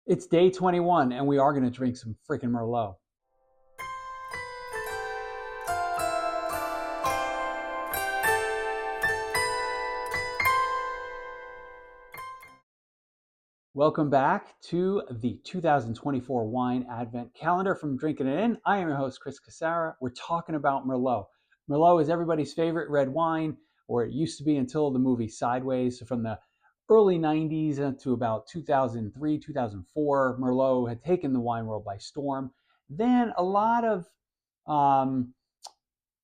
It's day 21, and we are going to drink some freaking Merlot. Welcome back to the 2024 Wine Advent Calendar from Drinking It In. I am your host, Chris Casara. We're talking about Merlot. Merlot is everybody's favorite red wine, or it used to be until the movie Sideways. So from the early 90s to about 2003, 2004, Merlot had taken the wine world by storm. Then a lot of um,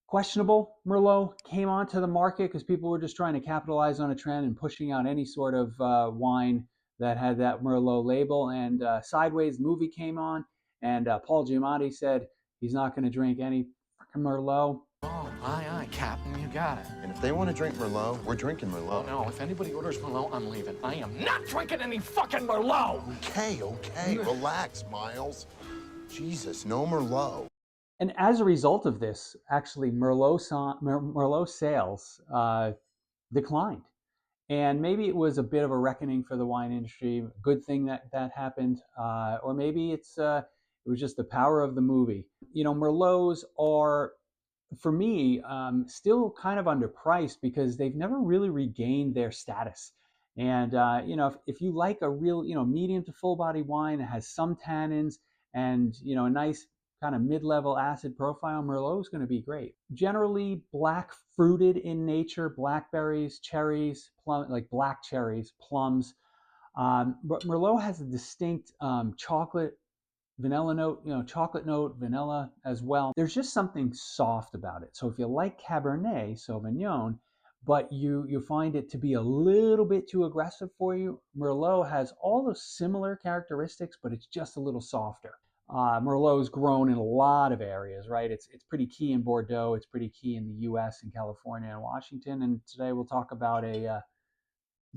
questionable Merlot came onto the market because people were just trying to capitalize on a trend and pushing out any sort of wine that had that Merlot label. And Sideways movie came on, and Paul Giamatti said he's not going to drink any Merlot. Oh, aye, aye, Captain, you got it. And if they want to drink Merlot, we're drinking Merlot. Oh, no, if anybody orders Merlot, I'm leaving. I am not drinking any fucking Merlot! Okay, relax, Miles. Jesus, no Merlot. And as a result of this, actually, Merlot sales declined. And maybe it was a bit of a reckoning for the wine industry. Good thing that happened, or maybe it was just the power of the movie. You know, Merlots are, for me, still kind of underpriced because they've never really regained their status. And you know, if you like a real, medium to full body wine that has some tannins and a nice kind of mid-level acid profile, Merlot is going to be great. Generally black fruited in nature, blackberries, cherries, plum, like black cherries, plums. But Merlot has a distinct chocolate, vanilla note, chocolate note, vanilla as well. There's just something soft about it. So if you like Cabernet Sauvignon, but you find it to be a little bit too aggressive for you, Merlot has all those similar characteristics, but it's just a little softer. Merlot is grown in a lot of areas, right? It's pretty key in Bordeaux. It's pretty key in the U.S. and California and Washington. And today we'll talk about a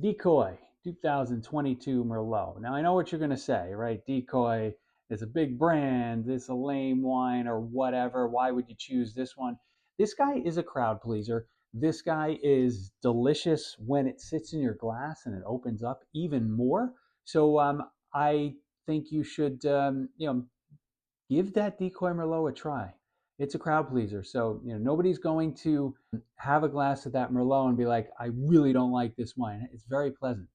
Decoy 2022 Merlot. Now I know what you're going to say, right? Decoy is a big brand. It's a lame wine or whatever. Why would you choose this one? This guy is a crowd pleaser. This guy is delicious when it sits in your glass and it opens up even more. So I think you should, give that Decoy Merlot a try. It's a crowd pleaser. So, nobody's going to have a glass of that Merlot and be like, I really don't like this wine. It's very pleasant.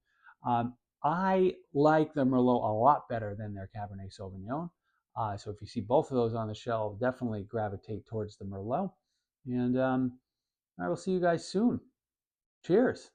I like the Merlot a lot better than their Cabernet Sauvignon. So if you see both of those on the shelf, definitely gravitate towards the Merlot. And I will see you guys soon. Cheers.